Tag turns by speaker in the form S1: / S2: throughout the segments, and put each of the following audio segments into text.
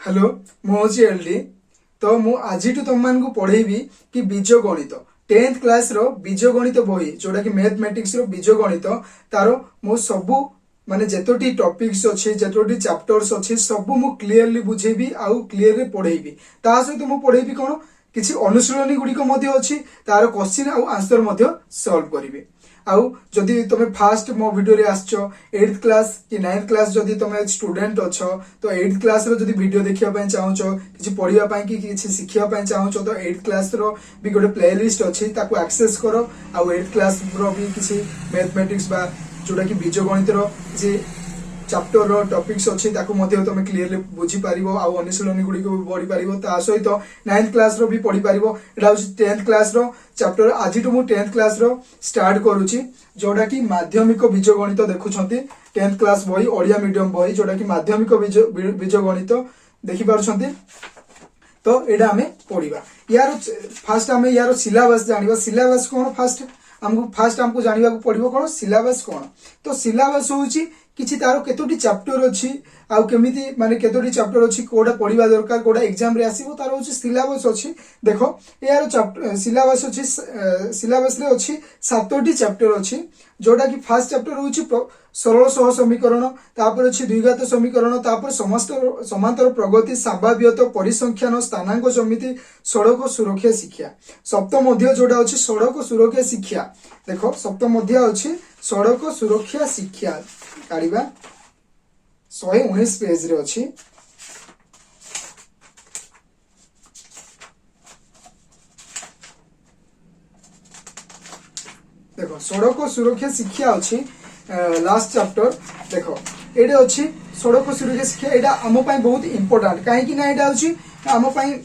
S1: Hello मुझे LD तो मु आज तुम मान पढ़ेबी कि बीज गणित 10th क्लास रो बीज गणित बही जोटा कि मैथमेटिक्स रो बीज गणित तार मु सबू माने जेतोटी टॉपिक्स अच्छे जेतोटी चैप्टर्स अच्छे सबू मु क्लीयरली बुझेबी आउ क्लीयरली पढ़ेबी ता सहित मु पढ़ेबी कोन किछि अनुशीलनी गुड़िक अच्छी तार क्वेश्चन आउ आंसर सॉल्व करिवे आउ जदि तुम फास्ट मो वीडियो रे आछो 8th क्लास कि 9th क्लास जदि तुम स्टूडेंट अच्छो तो 8th क्लास रो जदि वीडियो देखिया पय चाहूचो किछि पढिया पय कि किछि सिखिया पय चाहूचो तो 8th क्लास रो भी गोटे प्लेलिस्ट अछि ताको एक्सेस करो आउ 8th क्लास रो भी किछि मैथमेटिक्स बा जोटा कि बीज गणित रो जे चैप्टर रो टॉपिक्स अछि ताको मध्ये तुम क्लियरली बुझी पारिबो आउ अनुशीलनी गुडी को पढि पारिबो ता सहित 9th क्लास रो भी पढि पारिबो एटा होछि 10th क्लास रो चैप्टर आज मु 10th क्लास रो स्टार्ट करूची जोटा कि माध्यमिक बीज गणित देखुछंती 10th क्लास बही ओडिया मीडियम बही जोटा कि माध्यमिक बीज गणित देखि पारुछंती तो एटा हमें पढिबा यार फास्ट हमें यार सिलेबस जानिबा सिलेबस कोन हमको जानिबा को पड़िबो कोन सिलेबस कोन तो सिलेबस होउची किछि तारो केतोटी चैप्टर अछि आउ केमिति माने केतोटी चैप्टर अछि कोडा पढिबा दरकार कोडा एग्जाम रे आसीबो तारो होछि सिलेबस अछि देखो यार चैप्टर सिलेबस अछि सिलेबस रे अछि 7टी चैप्टर अछि जोटा कि फर्स्ट चैप्टर होछि सरल सह समीकरण तापर अछि द्विघात समीकरण तापर समस्त समांतर प्रगति संभाव्यत परिसंख्यान स्थानांक समिति सड़क सुरक्षा शिक्षा सप्तम अध्याय जोटा अछि सड़क सुरक्षा शिक्षा देखो सप्तम अध्याय अछि सड़क सुरक्षा शिक्षा काढिबा 119 पेज रे अछि देखो सड़क सुरक्षा शिक्षा अछि लास्ट चैप्टर देखो एडे अछि सड़क सुरक्षा शिक्षा एडा आम पय बहुत इंपोर्टेंट काहे कि ना एडा अछि आम पय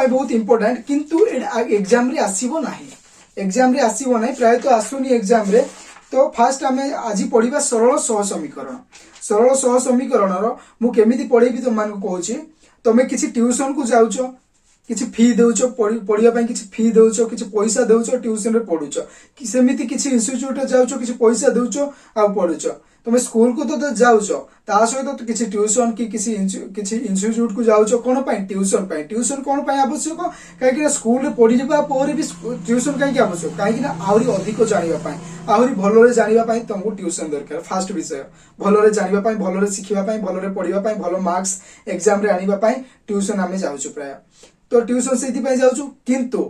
S1: बहुत इंपोर्टेंट किंतु एडा एग्जाम रे आसीबो नाही प्राय तो आसुनी एग्जाम रे तो फास्ट आम आज पढ़ा सरल सह समीकरण रो मु केमिति पढ़ेबी तुम मान कहूची तुम किसी ट्यूशन को जाउछ किसी फी देउछ पढ़िया पय किसी फी देउछ किसी पैसा देउछ ट्यूशन रे पढुछ कि सेमिति किसी इंस्टीट्यूट रे जाउछ किसी पैसा देउछ आ पढुछ तुम स्कूल को तो जाउछ ता सहित तो किसी ट्यूशन कि किसी इंस्टीट्यूट को जाउछ कोन पय ट्यूशन कोन पय आवश्यक काहे कि स्कूल रे पढि जबा पर भी ट्यूशन काहे कि आवश्यक काहे कि आउरी अधिक जानिबा पय आउरी भलोरे जानिबा पय तुमको ट्यूशन दरकार फास्ट विषय भलोरे जानिबा पय भलोरे सिखिबा पय भलोरे पढिबा पय भलो मार्क्स एग्जाम रे आनिबा पय ट्यूशन आमे जाउछ प्राय तो ट्यूशन से जाऊँ किंतु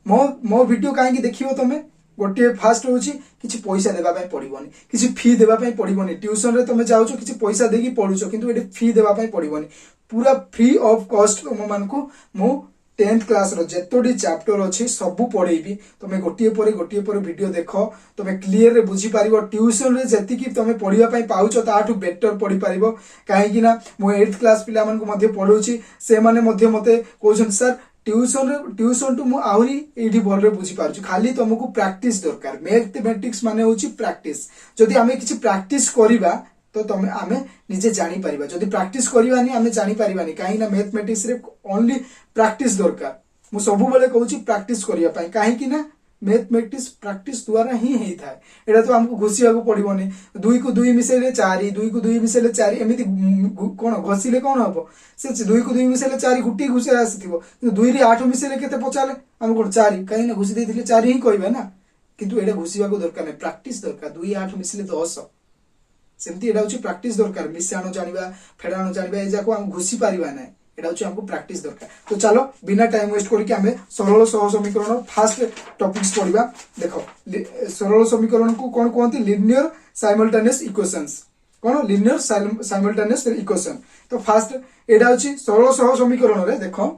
S1: मो वीडियो कहीं देखियो तुम गोटे फास्ट होची किछि पैसा देबा पय पड़िबोनी किछि फी देबा पय पड़िबोनी ट्यूशन रे तुम जाउछ किछि पैसा देकी पढुछ किंतु एटे फी देबा पय पड़िबोनी पूरा फ्री ऑफ कॉस्ट तुम मानकु मु 10th क्लास रो जेतोडी चैप्टर अछि सबु पढेबी तुम गोटिए पर वीडियो देखो तुम क्लियर रे बुझी पारिबो ट्यूशन रे जेति कि तुम पढिबा पय पाउछ ताठु बेटर पढि पारिबो काहे कि ना मु 8th क्लास पिला मानकु मध्ये पढौची से माने मध्ये मते कोछन सर ट्यूशन टू मु आउरी एठी भलरे बुझी पारछु खाली तुमको प्रैक्टिस दरकार मैथमेटिक्स माने होची प्रैक्टिस जदि आमे किछि प्रैक्टिस करिबा तो तुम आमे निजे जानी परिबा जदि प्रैक्टिस करिबानी आमे जानी परिबानी काहे ना मैथमेटिक्स रे ओनली प्रैक्टिस दरकार मु सबु बेले कहूची प्रैक्टिस करिया पय काहे कि ना मैथमेटिक्स प्रैक्टिस द्वारा ही हेई थाए एटा तो हमको घुसिया को पड़िबोनी 2 को 2 मिसेले 4 2 को 2 मिसेले 4 एमिति कोन घसिले कोन हबो से 2 को 2 मिसेले 4 गुटी घुसिया आसीथिबो 2 रे 8 मिसेले केते पचाले हम कोन 4 काहे ना घुसी देथिले 4 ही कहबे ना किंतु एटा घुसिया को दरकार नै प्रैक्टिस दरकार 2 8 मिसेले 10 सेमती एटा होची प्रैक्टिस दरकार मिसानो जानिबा फेडानो जानिबा ए जाको हम घुसी पारिबा नै एटा होची हमको प्रैक्टिस दरकार तो चलो बिना टाइम वेस्ट करके हमें सरल सह समीकरण फास्ट टॉपिक्स पढिबा देखो सरल समीकरण को कोन कहंती लिनियर साइमल्टेनियस इक्वेशंस कोन लिनियर साइमल्टेनियस इक्वेशन तो फास्ट एटा होची सरल सह समीकरण रे देखो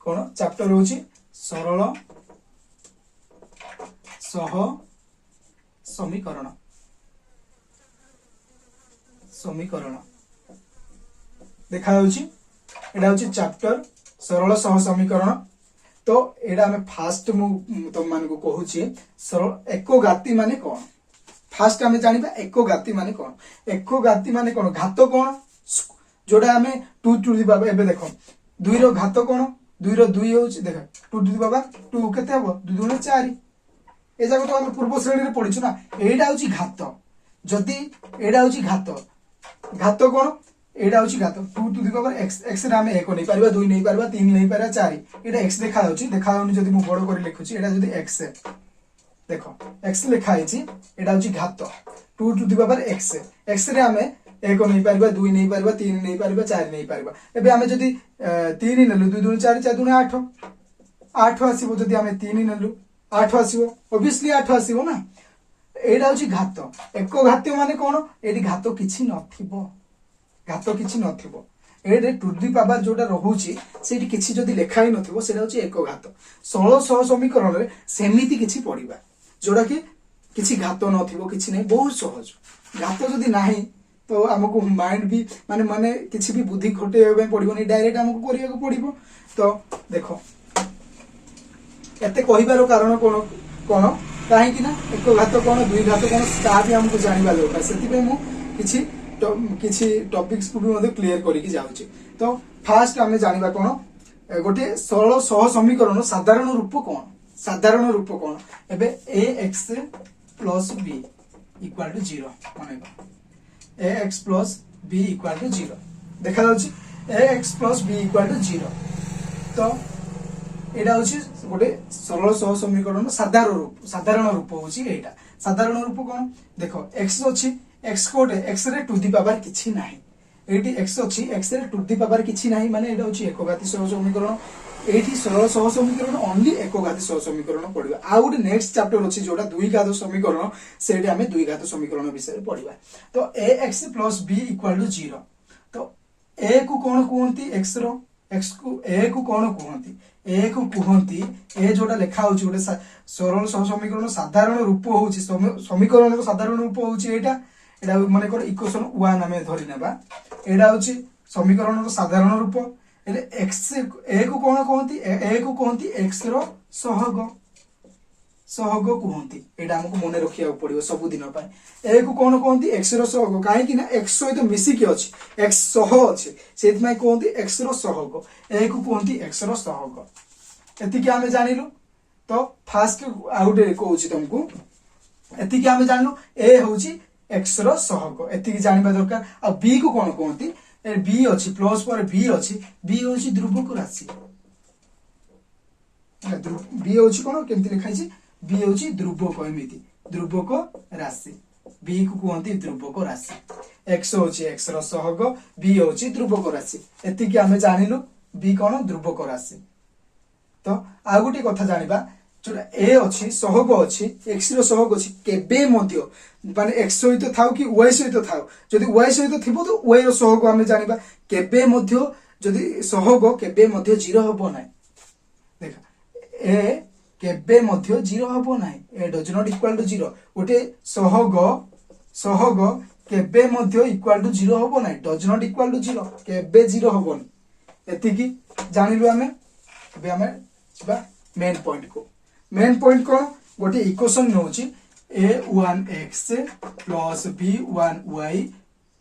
S1: कोन चैप्टर होची सरल सह समीकरण देखा एटा होची चैप्टर सरल सह समीकरण तो एटा हमें फास्ट मु तुम मान को कहूची सरल एको गाती माने कोन फास्ट हमें जानिबा एको गाती माने कोन घात कोन जोडा हमें 2 टू द पावर एबे देखो 2 रो घात कोन 2 रो 2 होची देखा 2 टू द पावर 2 केते हबो 2 गुणे 4 ए जाको तो हम पूर्व श्रेणी रे पढिछु ना एटा होची घात जदी एटा होची घात घात कौन एटा हूँ घात 2 to the power x x रे आमे 1 नहीं पारिबा 2 नहीं पारिबा 3 नहीं पारिबा 4 एटा x देखा जाउनी जदी मु बड़ कर लिखुची एटा जदी x देखो x लिखा है एटा हूँ घात 2 to the power x x रे आमे 1 नहीं पारिबा 2 नहीं पारिबा 3 नहीं पारिबा 4 नहीं पारिबा एबे आमे जदी 3 नेलु 2 2 4 4 2 8 8 आसीबो जदी आमे 3 नेलु 8 आसीबो ऑब्वियसली 8 आसीबो ना एटा हूँ घात एक घात माने कौन एटी घात किछि नथिबो घात किछि नथिबो एडे टू दी पावर जोटा रहुची सेठी किछि जदी लेखा ही नथिबो सेटा होची एक घात 1600 समीकरण रे सेमिति किछि पडिबा जोटा कि किछि घात नथिबो किछि नै बहुत सहज घात जदी नाही तो हमको माइंड भी माने माने किछि भी बुद्धि खटेबे पडिबो नै डायरेक्ट हमको करिया को पडिबो तो देखो एते कहिबारो कारण कोन कोन काहे कि ना एक घात कोन दुई घात कोन ता भी हमको जानिबा दरकार सेति पे मु किछि टॉपिक्स को भी क्लियर करिकी जाउची तो फास्ट आमे जानिबा कोन गोटे 1600 समीकरण साधारण रूप कोन एबे ax plus b equal to 0 माने ax plus b equal to 0 देखा जाउची ax plus b equal to 0 तो एटा होची गोटे 1600 समीकरण साधारण रूप होची एटा साधारण रूप कोन देखो x अछि x कोटे x रे टू दी पावर किछि नाही एटी x अछि x रे टू दी पावर किछि नाही माने एटा होची एकघाती सह समीकरण एठी 1600 समीकरण ओनली एकघाती सह समीकरण पढिबा आ गुड नेक्स्ट चैप्टर अछि जोटा दुई घात समीकरण सेठी हमें दुई घात समीकरण विषय पढिबा तो ax + b = 0 तो a को कोन कहंती x रो x को a को कोन कहंती a को कहंती a जोटा लेखा होची गोटे सरल सह समीकरण साधारण रूप होची समीकरण रो साधारण रूप होची एटा एटा माने कर इक्वेशन 1 हमें धरि नेबा एटा होची समीकरण रो साधारण रूप एले x a को कोन कहंती a को कहंती x रो सहग कहंती एटा हमको मने रखिया पड़िबो सब दिन पय a को कोन कहंती x रो सहग काहे कि ना x सहित मिसी के अछि x सह अछि सेति मै कहंती x रो सहग a को कहंती x रो सहग एति के हमें जानिलु तो फास्ट आउट कहूची तुमको एति के हमें जानलु a होची x रो सहग एति के जानिबा दरकार आ b को कोन कहंती b अछि प्लस पर b अछि b होची ध्रुवक राशि b होची कोन केमति लिखाई छी b होची ध्रुवक एमिति ध्रुवक राशि b को कहंती ध्रुवक राशि x होची x रो सहग b होची ध्रुवक राशि एति के हमें जानिलु b कोन ध्रुवक राशि तो आ गुटी कथा जानिबा जोटा a अछि सहग अछि x रो सहग अछि केबे मध्य माने x सहित थाउ कि y सहित थाउ जदि y सहित थिबो तो y रो सहग हमें जानिबा केबे मध्य जदि सहग केबे मध्य 0 हबो नै देखा a केबे मध्य 0 हबो नै a does not equal to 0 ओटे सहग केबे मध्य इक्वल टू 0 हबो नै डज नॉट इक्वल टू 0 केबे 0 हबो नै एति की जानिलु हमें बे हमें मेन पॉइंट को गोटे equation नउची a1x plus b1y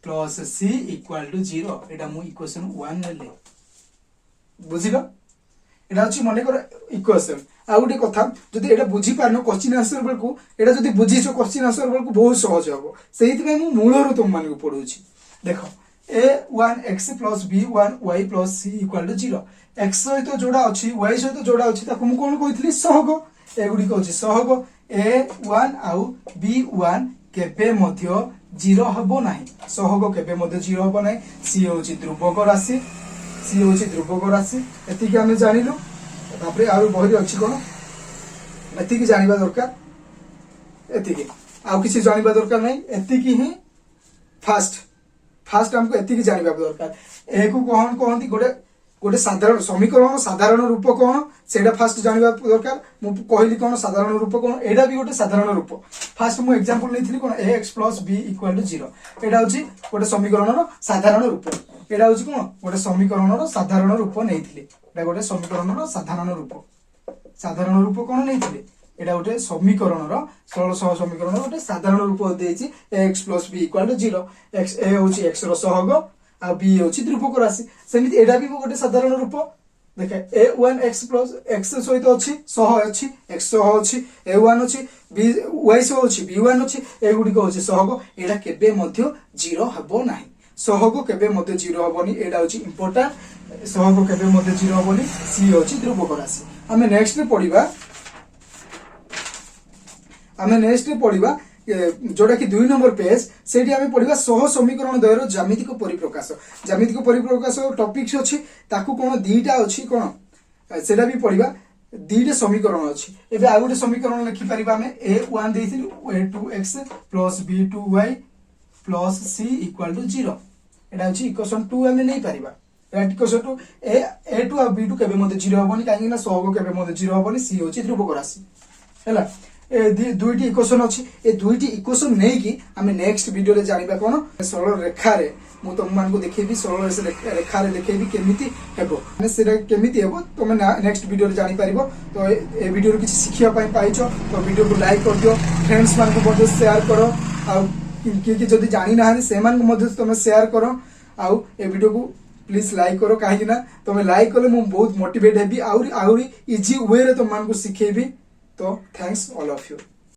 S1: plus c equal to 0 एटा मु इक्वेशन 1 लेले बुझिलो एटा अछि मने कर इक्वेशन आ गोटे कथा जदि एटा बुझी पारनो क्वेश्चन आंसर बेलकू एटा जदि बुझीछो क्वेश्चन आंसर बेलकू बहुत सहज हबो सेहित में मु मूलरो तुम मानकू पढुछि देखो a1x plus b1y plus c equal to 0 x सहित जोड़ा अछि y सहित जोड़ा अछि ताकू मु कोन कहितली सहग एगुडी कहछि सहग a1 आउ b1 केबे मध्य 0 हबो नाही सहग केबे मध्य 0 हबो नाही c होछि ध्रुवक राशि एति कि हम जानिलु तापरे आउ बहरी अछि कोन एति कि जानिबा दरकार एति कि आउ किछि जानिबा दरकार नाही एति कि ही फास्ट हमको एति कि जानिबा दरकार ए को कोन कहंती गोटे साधारण समीकरण साधारण रूप कोन सेडा फास्ट जानिबा दरकार मु कहली कोन साधारण रूप कोन एडा भी गोटे साधारण रूप फास्ट मु एग्जांपल लेथिली कोन ax + b = 0 एडा होची गोटे समीकरणर साधारण रूप एडा होची कोन गोटे समीकरणर साधारण रूप नेथिले एडा गोटे समीकरणर साधारण रूप कोन नेथिले एडा गोटे समीकरणर 1600 समीकरणर गोटे साधारण रूप देछि ax + b = 0 x a होची x रो सहग आ b होची ध्रुवक राशि सेमिति एडा भी गोटे साधारण रूप देखे a1x plus x सहित अछि सह अछि x सह अछि a1 अछि b y सह अछि b1 अछि ए गुडी को अछि सहग एडा केबे मध्य 0 हबो नाही सहग केबे मते 0 हबनी एडा होची इंपोर्टेंट सहग केबे मते 0 हबनी सी होची ध्रुवक राशि आमे नेक्स्ट रे पढ़िबा जोटा कि 2 नंबर पेज सेठी आमे पढ़िबा सह समीकरण द्वयर ज्यामितिक परिप्रकाश टॉपिक्स अछि ताकू कोन दीटा अछि कोन सेटा भी पढ़िबा दीटा समीकरण अछि एबे आ गुटे समीकरण लिखि परिबा हमें a1 देथिलु a2x + b2y + c = 0 एटा अछि इक्वेशन 2 हमें नै परिबा इक्वेशन 2 a2 आ b2 केबे मते 0 हबनी काहे ना सहग केबे मते 0 हबनी c होछि ध्रुवक राशि हैला ए दुईटी इक्वेशन अछि ए दुईटी इक्वेशन नै कि हमें नेक्स्ट वीडियो रे जानिबा कोन सरल रेखा रे मु तुम मान को देखैबी सरल रेखा रे देखैबी केमिति हेबो माने सेटा केमिति हेबो तुम नेक्स्ट वीडियो रे जानि परिबो तो ए वीडियो रे किछि सिखिया पई पाइछो तो वीडियो को लाइक कर दियो फ्रेंड्स मान को मध्ये शेयर करो आ कि जदी जानि ना से मान को मध्ये तुम शेयर करो आ ए वीडियो को प्लीज लाइक करो काहे ना तुम लाइक करले मु बहुत मोटिवेट हेबी आउरी इजी वे रे तुम मान को सिखेबी तो थैंक्स ऑल ऑफ यू।